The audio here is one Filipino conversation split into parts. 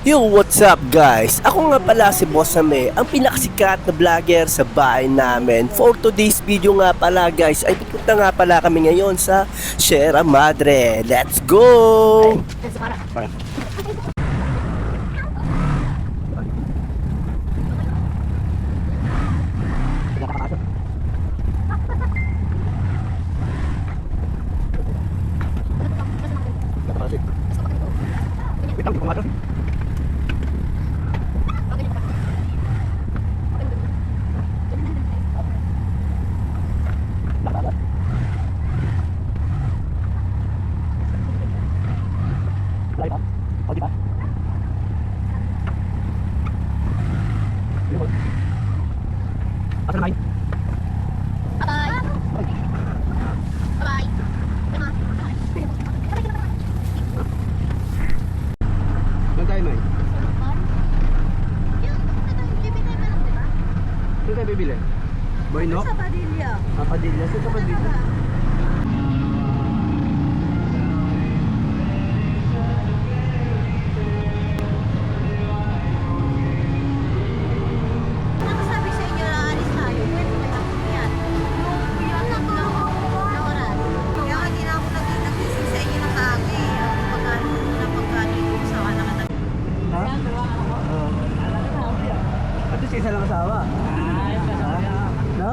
Yo, what's up guys? Ako nga pala si Boss Ame, ang pinakasikat na vlogger sa bahay namin. For today's video nga pala guys, ay pupunta nga pala kami ngayon sa Sierra Madre. Let's go! Saan tayo bibili? Boyno? Sa Padilla. Padilla? Saan sa Padilla? Ano sabi sa inyo na alis tayo? Pwede ba lang yan? Yung na oras. Kaya hindi na ako nag-isip sa inyo ng kagi. Pagkaligo sa anak na. Ha? Oo. At least isa lang asawa. No?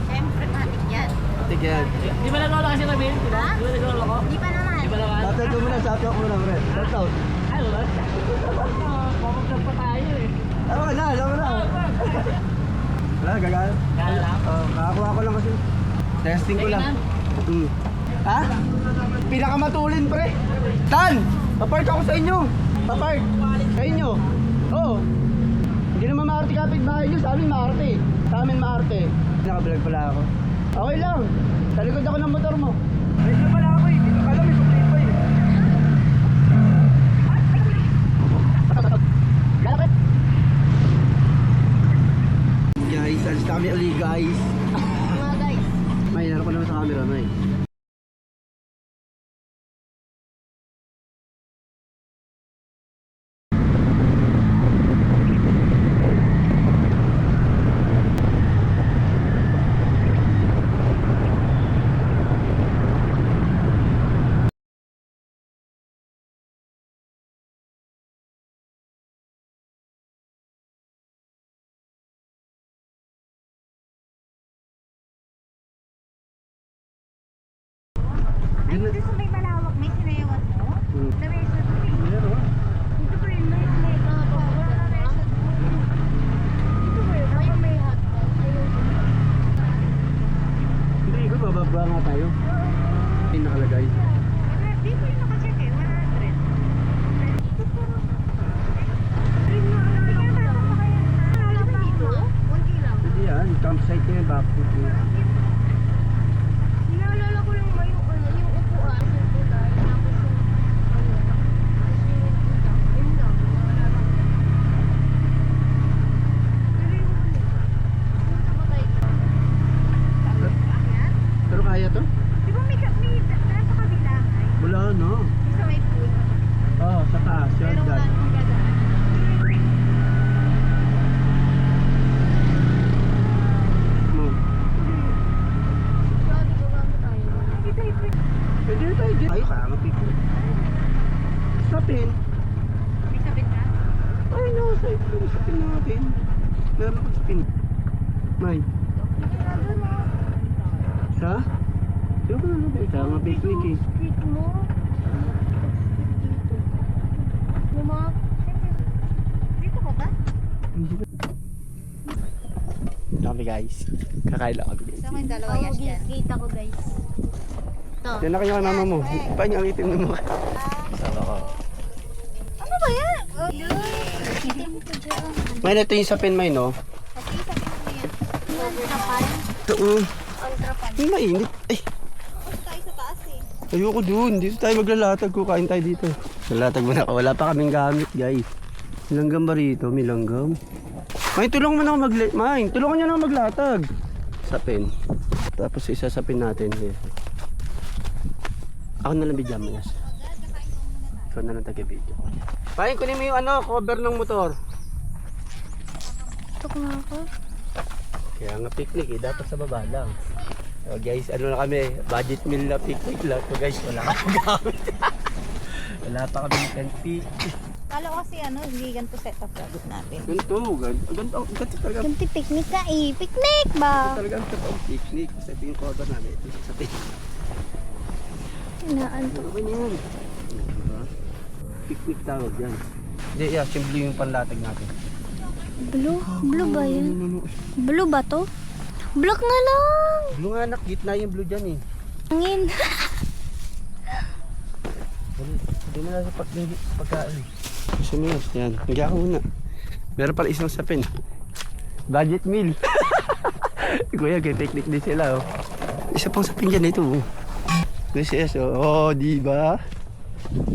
Siyempre, matik yan. Tig yan. Di ba nag-roll kasi kami? Di ba? Ha? Di ba nag-roll ako? Di pa naman. Di ba naman? Tatay ko muna, sabi ako muna, pre. That's out. Ay, wala. Pumagdag pa tayo eh. Tama ka na, tama na. Wala, gagana. Kaya lang. Nakakuha ko lang kasi. Testing ko lang. Ha? Pinakamatulin, pre. Tan! Papark ako sa inyo. Papark. Sa inyo. Oo. Hindi naman maarte kapit bahay nyo. Sa amin maarte. Sa amin maarte. Nakablog pala ako. Okay lang. Sa likod ako ng motor mo. Ayun na pala ako eh. Dito ka lang, may suklip pa eh. Guys, alis na kami ulit guys. Mga guys. May naroon ko naman sa camera, May. Ay, dito sa may malawak, may sinayawan mo? Sa mesa to eh. Meron. Dito pa rin, may hotdog. Dito pa rin, ay may hotdog. Hindi, ikot, bababa nga tayo. Ay, nakalagay. Dito yung nakacheck eh, 100. Hindi yan, campsite na yan, backfoot yun. Naalala ko lang ba yung ano, yung upuan, yung kulay, tapos yung ano, yun lang, wala lang. Pero yung ano, yung nakatay ka. Yan? Pero kaya to? Di ba may nasa kabila ay? Wala no. Yung sa may pool. Oo, sa taas, Pero yung wala dad. namang gagawin. Mo. Sabi ko gamit tayo. Hindi tayo pwede. Pwede na tayo dito. Ay, kaya mapiko. Sapin. May sabit na? Ay, no, sapin natin. Meron ako sapin. May. Sa? Sino ko na natin? Sa mga picnic eh. Street mo. Dito. Yung mga... Dito ka ba? Kami guys. Kakain lang kami guys. Sa akin dalawa yan. Gate ako guys. Ito. Yan na kayo kay mama mo. Pa niya ang itim na mukha. Sama ko. Ano ba yan? Oh, May ito yung sapin may no? Kasi sabi ko yan. Ultrapan. Ito Ultrapan. mainit. Ay. Tapos tayo sa taas eh. Ayoko dun. Dito tayo maglalatag. Kukain tayo dito. Lalatag muna ako. Wala pa kaming gamit, guys. Langgam ba rito? May langgam. May tulungan mo na ako tulungan niyo na ako maglatag. Sapin. Tapos isasapin natin. Here. Ako na lang bigyan mo. Ikaw na lang taga-video. Pahin, kunin mo yung cover ng motor. Ito nga ako. Kaya nga picnic dapat sa baba lang. So guys, na kami, budget meal na picnic lang. So guys, wala kami gamit. Wala pa kami tent pit. Kala ko kasi hindi ganito setup gagawin natin. Ganito talaga. Ganti picnic ka eh. Picnic ba? Talaga ang totoong picnic. Kasi ito yung cover namin. Ito yung sa picnic. Inaantok. Ano yan? Diba? Picnic tawag yan. Hindi, yeah, simple yung panlatag natin. Blue? Blue ba yan? Blue ba to? Black na lang! Blue nga anak, gitna yung blue dyan eh. Angin. Hindi mo na sa pagkain. Gusto mo yan. Nagya ka muna. Meron pala isang sapin. Budget meal. Kuya, kay picnic din sila oh. Isa pang sapin dyan ito oh. This is oh, di ba?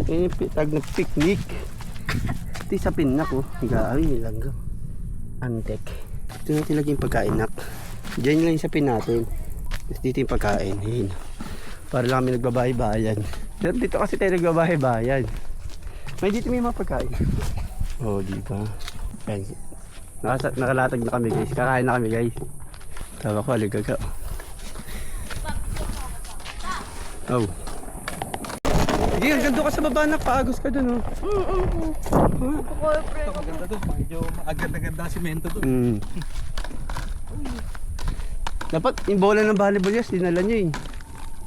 Yung pitag na picnic. Ito yung sapin na ko. Gawin lang. Antek. Ito natin lagi yung pagkain nak. Diyan lang yung sapin natin. Tapos dito yung pagkain. Yun. Para lang kami nagbabahay-bayan. Dito kasi tayo nagbabahay-bayan. May dito may mga pagkain. Oh, di ba? Nakalatag na kami guys. Kakain na kami guys. Tawa ko, aligaga. Oh. Sige, hanggang doon ka sa baba na. Paagos ka doon oh. Maganda doon. Medyo agad-agad na simento doon. Dapat yung bola ng volleyball yes, dinala nyo eh.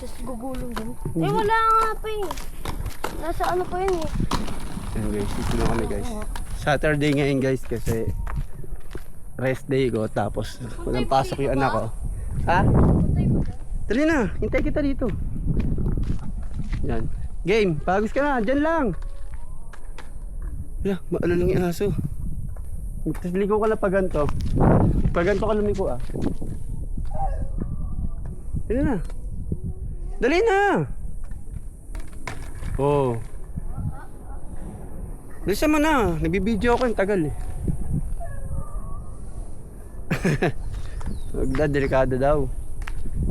Tapos gugulong din. Eh wala nga pa eh. Nasa ano pa yun eh. Ayan guys, dito na kami guys. Saturday ngayon guys kasi rest day ko tapos walang pasok yung anak ko. Ha? Dali na, hintay kita dito. Yan. Game, pagos ka na, dyan lang. Wala, maalo lang yung aso. Tapos ligo ka na pag ganito. Pag ganito ka lumiko ah. Dali na. Dali na. Oh. Bisa mo na, nagbibideo ako yung tagal eh. Wag na, delikado daw.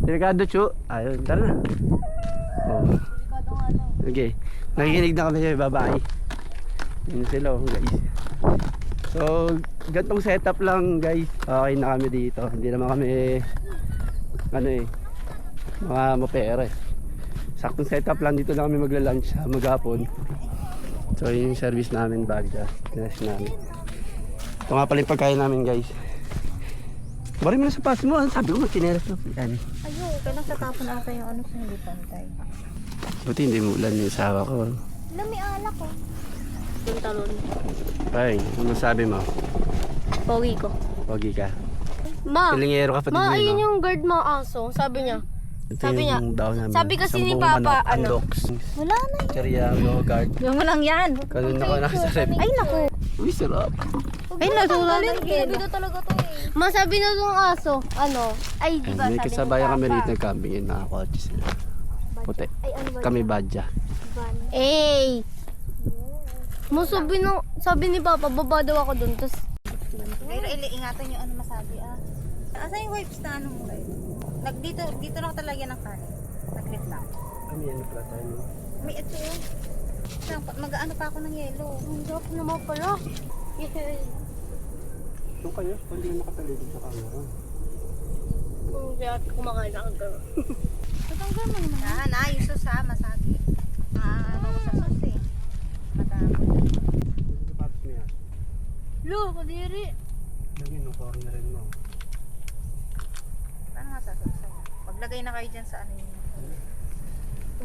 Delikado chu. Ayun, tara na. Oh. Okay, nakikinig na kami sa babae. Yun sila oh, guys. So, gantong setup lang guys. Okay na kami dito. Hindi naman kami mga mapera eh. Saktong setup lang, dito na kami magla-lunch maghapon. So yun yung service namin bagya. Tinas namin. Ito nga pala yung pagkain namin guys. Bari mo na sa pass mo. Sabi ko magkinelas na. Yan. Ayun, kailang tatapon ata yung sa hindi pantay. Buti hindi mo ulan yung asawa ko. Lami alak ko. Yung talon. Ay, ano sabi mo? Pogi ko. Pogi ka. Ma, Pilingero ka pa din ma, yun, ayun no? yung guard mo aso. Sabi niya. Ito sabi niya, yung daw namin. sabi kasi ni Isang buong Papa, manok, ano? unlocks. Wala na eh. Cherya, yogurt. Yung mo lang yan. Kanina ko nakasarap. Ay naku. Uy, sarap. Ay natulala. Sabi na talaga to eh. Ma, sabi na tong aso, ay di ba May sabi ni kasabayan kami Papa. rito nag-camping yun, mga kotse sila. Puti. Ay, ano ba? Kami badya. Eh. Mo sabi ni Papa, baba daw ako dun. Tapos, Pero ingatan yung masabi ah. Asa yung wipes na ano mo guys? Dito na ako talaga ng kanin. Naglit lang. Ano yan pala tayo? May ito yun. Mag-ano pa ako ng yelo. ang sarap naman pala. Ito kayo, hindi mo makataligid sa camera. Kung kaya kumakain ako gano'n. Tatanggal mo naman. Yung sus ha, masabi. Ano ko sa sus eh. Madami. Sapatos niya. Lo, kadiri. Lagyan ng cornerin mo. Paano nga sa sus? Paglagay na kayo dyan sa ano yun.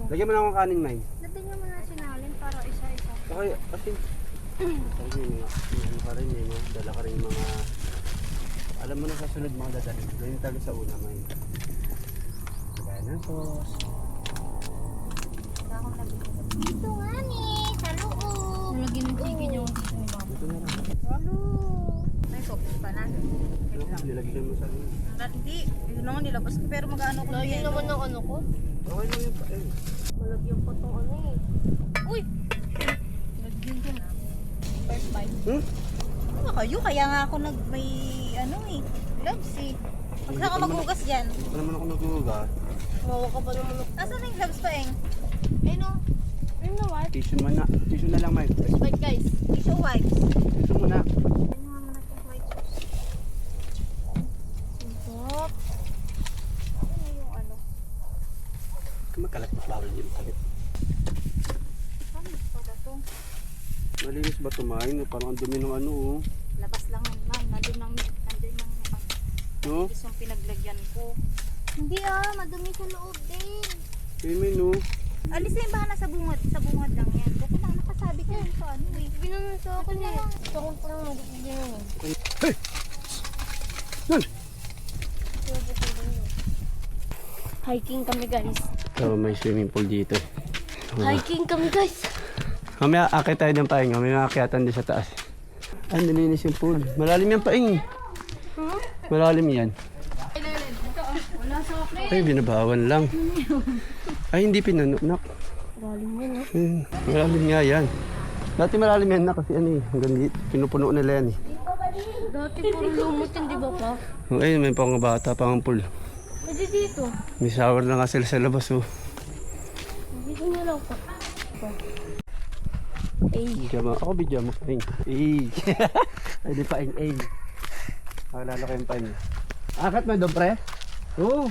Lagyan mo na akong kanin, Mine. Lagyan nyo muna sinalin para isa-isa. Okay, kasi sabi mo nga, pa rin yun, dala ka rin yung mga alam mo na sa sunod mga dadalhin. Gawin tayo sa una, Mine. Kaya ng sauce. Wala akong nabigyan. Dito nga ni, sa loob. Nalagyan ng chicken yung Ito na lang. Lalo. May sopas pa na. Nilagyan mo sa loob. Hindi. Yun naman nilabas ko pero mag-ano ko Lagyan yelo. naman ng ano ko. Okay lang yun pa eh. Malagyan pa tong ano eh. Uy! Lagyan din. First bite. Ano kayo? Kaya nga ako may ano eh. Gloves eh. Huwag na ako maghugas dyan. Ano naman ako naghuhugas? Mawa ka pa naman. Nasaan na yung gloves pa eh? Ayun o. Ano na what? Tissue muna. Tissue na lang, Mike. Bye guys. Tissue wipes. Tissue muna. Ano nga muna itong white sauce? Sarap. Ano yung ano? Magkalat na bawal yung kalit. Ano pala to? Malinis ba tumain? Parang ang dumi ng ano, oh. Labas lang lang. Nandun yung No? yung pinaglagyan ko. Hindi madumi sa loob din. May no? Alis na yung bahala sa bungad. Sa bungad lang yan. Kasi lang nakasabi ka yun sa ano eh. Binunod sa akin eh. Gusto ko parang magiging Hey! Yan! Hiking kami guys. So, may swimming pool dito. Hiking kami guys. Mamaya akit tayo ng paing. Mamaya akyatan din sa taas. Ay, nalinis yung pool. Malalim yan paing. Huh? Malalim yan. Ay, binabawan lang. Ay, hindi pinanuknak. Galing mo no? Malalim nga yan. Dati malalim yan na kasi ano eh. Hanggang dito, pinupuno nila yan eh. Dati puro lumot yun di ba pa? Ayun, may pang bata pang pool. Pwede dito. May shower na nga sila sa labas oh. Dito na lang pa. Eh. Bidya mo. Ako bidya mo. Ay. Ay. Ay, di paing. Ay. Nakalala ko yung paing. Akat mo doon, pre? Oo.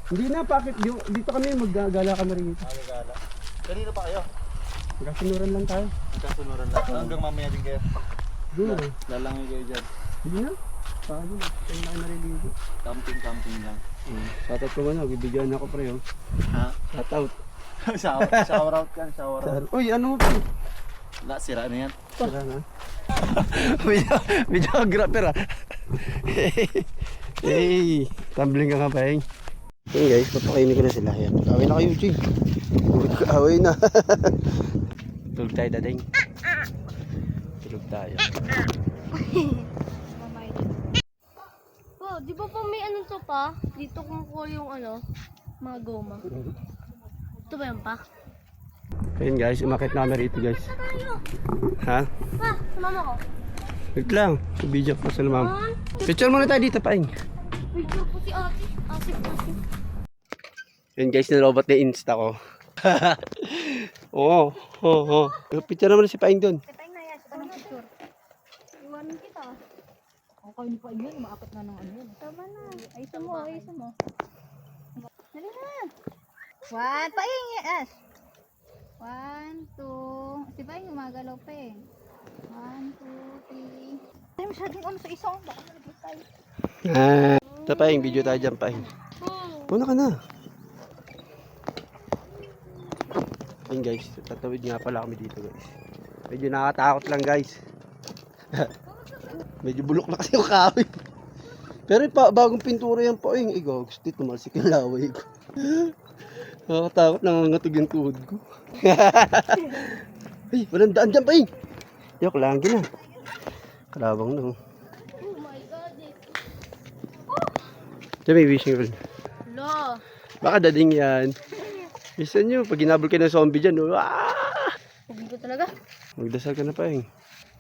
Hindi na, bakit? Dito kami, maggagala kami rin dito. Magagala. Kanina pa kayo? Magkasunuran lang tayo. Magkasunuran lang. Hanggang mamaya din kayo. Doon eh. Lalangoy kayo dyan. Hindi na. Paano na? Tayo na rin dito. Camping lang. Shoutout ko na, bibigyan ako pre oh. Ha? Shoutout. Shower out ka. Shower out. Uy, ano mo pre? Wala, sira na yan. Tara na. Videographer ah. Hey, tumbling ka nga pa eh. Hey guys, papakainin ko na sila. Ayan, mag-away na kayo, Ching. Mag-away na. Tulog tayo, dating. Tulog tayo. Oh, di ba pa may ano to pa? Dito kumukuha yung ano, mga goma. Ito ba yan pa? Ayun guys, umakit na kami rito guys. Ha? Pa, sumama ko. Wait lang, video pa sa ma'am. Picture muna tayo dito, paing. Picture po si ate. Asip. Yun guys, nilobot na insta ko. Oo, oo. Picture naman si paing doon. Patay na yan. Anong picture? Iwanan kita. Okay, hindi pa yun. Umaakit na ng ano yun. Tama na. Ayusin mo, ayusin mo. Dali na. One, paing, yes. 1, 2. Si paing gumagalaw pa eh. 1, 2, 3. Ay, masyadong ano sa isang. Baka malagay tayo. Ito paing, video tayo dyan paing. Muna ka na. Ayun guys, tatawid nga pala kami dito guys. Medyo nakakatakot lang guys. Medyo bulok na kasi yung kahoy. Pero bagong pintura yan po yung gusto dito tumalsik yung laway ko. Nakakatakot, nangangatog yung tuhod ko. Ay, walang daan dyan pa eh. Yok, langgi na. Kalabang na. Oh my god. Ito may wishing well. Lo. Baka dading yan. Bisa nyo, pag ginabol kayo ng zombie dyan, Sabi ko talaga. magdasal ka na pa eh.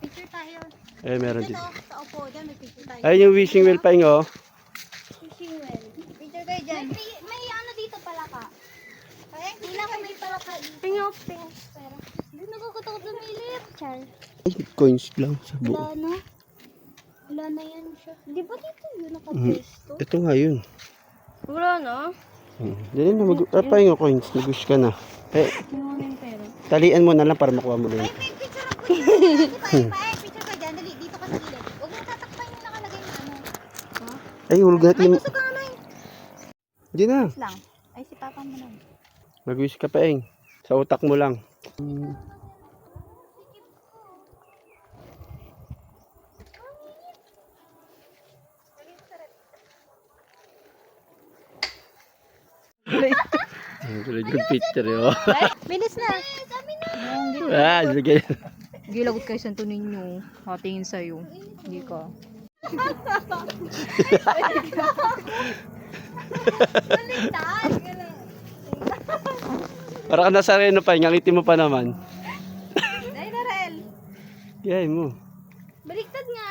Picture tayo. Eh, meron dito. Sa upo, dyan may picture tayo. Ayun yung wishing well pa oh. Fishing well. Picture kayo dyan. May ano dito pala ka. Kaya hindi lang may pala ka. Tingnan ko. Pero, hindi nagkakatakot lumilip. Char. Ay, coins lang sa buo. Wala na. Wala na yan siya. Di ba dito yun nakapwesto? Ito nga yun. Wala na. Dali na, pa yung coins, nag-wish ka na. Eh, Kinuha na yung pera. talian mo na lang para makuha mo na yun. May picture ako dyan. Picture ka dyan. Dali, dito ka sa gilid. Huwag mo tatakpan yung nakalagay na ano. Ay, hulog natin May yung... gusto ka ano eh. Hindi na, Lang. Ay, si papa mo lang. mag-wish ka pa eh. Sa utak mo lang. Ang tulad yung picture yun. Bilis na. Ah, sige. Gilagot kayo sa ninyo. Hatingin sa'yo. Hindi ka. Para ka nasa reno pa, ngangiti mo pa naman. Ay, Narel. Gaya mo. Baliktad nga.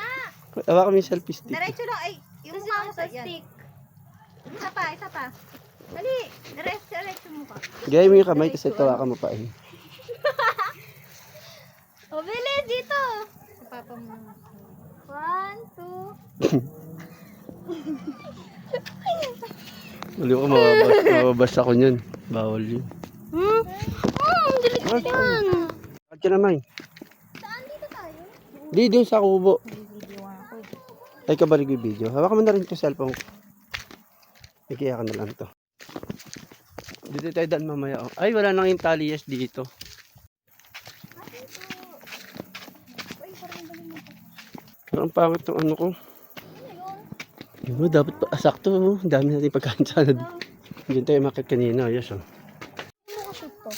Awa kami selfie stick. Diretso lang. Ay, yung mukha mo sa stick. Isa pa, isa pa. Dali, diretso mo ka. Gaya mo yung kamay kasi tawa ka mo pa eh. O, bilis dito. Papa mo. 1, 2. Mali ko mababas ako niyan. Bawal yun. Dilit yan. Bakit ka naman? Saan dito tayo? Di doon sa kubo. Video ako. Ay ka ba nag-video? Hawakan mo na rin ito cellphone ko. Ikiya ka na lang to. Dito tayo daan mamaya. Oh. Ay wala nang yung taliyas dito. Parang pangit ng ano ko. Diba, dapat pa sakto. Oh. Ang dami natin pagkain sana. Diyan tayo makit kanina. Yes oh. Ano ka shoot to?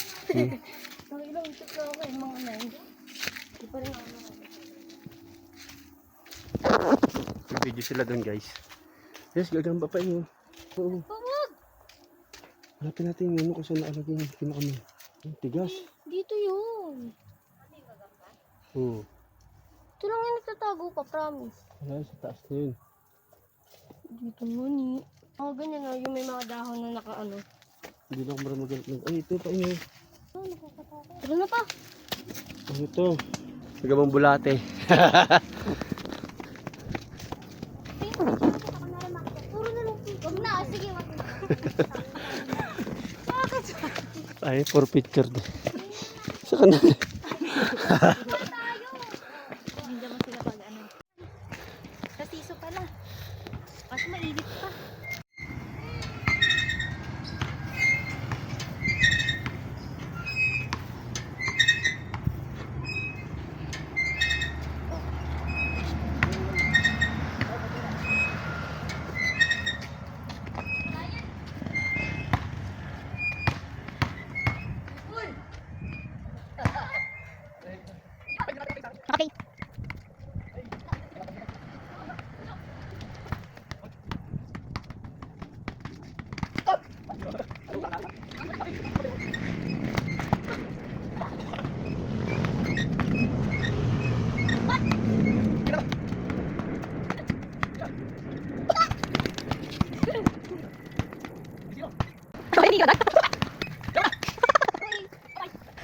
Nakilang shoot na ako yung mga nine. Di pa rin ako. May video sila doon guys. Yes, gagamba pa yun. Oo. Pawag! Hanapin natin yung ano kung saan nakalagay yung pinakami. Ang tigas. Dito yun. Oo. Ito lang yung nagtatago pa, promise. Wala sa taas na yun. Dito nun eh. Oh, ganyan na. Yung may mga dahon na nakaano. Hindi na ako marunong magalit. Ay, ito pa inyo. Tara na pa. Ano ito? Nagamang bulate. Puro na lang pink. Huwag na. Sige, wag na. Ay, for picture din. Sa kanal. Hindi mo sila pag ano. Sa siso pala. Mas mainit pa.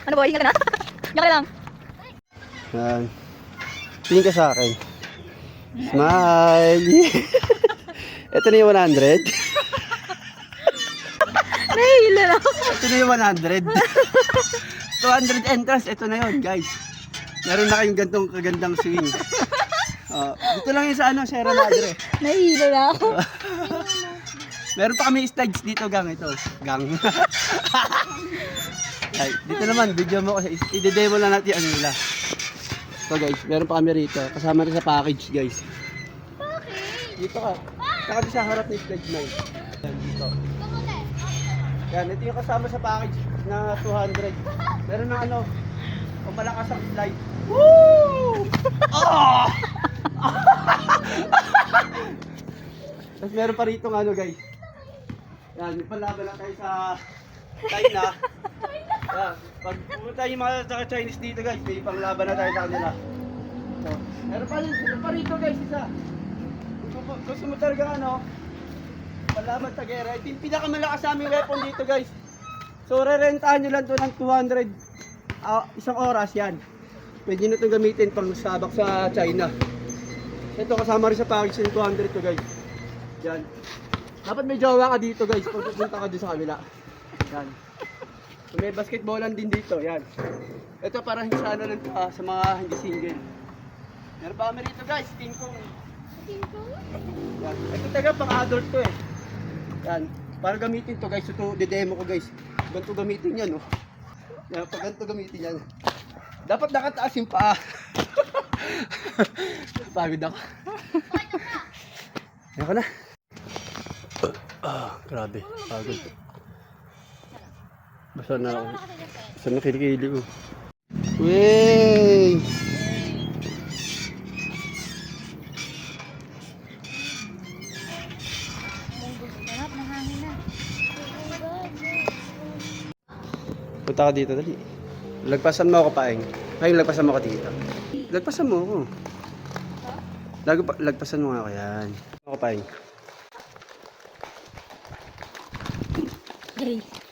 Ano boy, hinga ka na? Hinga ka lang. Yan. Tingin ka sa akin. Smile. Ito na yung 100. Nahihila na. Ito na yung 100. 200 entrance. Ito na yun, guys. Meron na kayong gantong kagandang swing. Dito lang yung sa ano, Sierra Madre. Nahihila na ako. Meron pa kami stage dito, gang. Ito, gang. Ay, dito naman, video mo kasi i-demo lang natin ano nila. So guys, meron pa kami rito. Kasama rin sa package, guys. Package? Dito ka. Saka sa harap ni stage 9. Yan, dito. Yan, ito yung kasama sa package na 200. Meron na ano, kung malakas ang slide. Woo! Oh! Tapos meron pa rito ng ano, guys. Yan, may palaban lang tayo sa China. Yan, pag pumunta yung mga Chinese dito, guys, may panglaban na tayo sa kanila. So, meron pa rito, guys, isa. Gusto mo talaga ano, palaban sa gera. Ito yung pinakamalakas sa aming weapon dito, guys. So, rerentahan nyo lang to ng 200 isang oras yan. Pwede nyo itong gamitin pang sabak sa China. Ito kasama rin sa package ng 200 to, guys. Yan. Dapat may jowa ka dito, guys, pag pupunta ka doon sa kabila. Yan. So, may basketballan din dito, yan. Ito para hindi sana lang sa mga hindi single. Meron pa kami rito, guys, King Kong. Yan. Ito taga pang adult to eh. Yan. Para gamitin to, guys. Ito didemo ko, guys. Ganito gamitin yan, oh. Yan, pag ganito gamitin yan. Dapat nakataas yung paa. Pagod ako. Yan ka na. Grabe. Pagod. Basta na ako. Basta na kilikili ko. Wey! Sarap, nahangin na. Punta ka dito, dali. Lagpasan mo ako, Paeng. Ngayon, lagpasan mo ako dito. Lagpasan mo ako. Lagpasan mo nga ako, yan. Ako, Paeng. 3.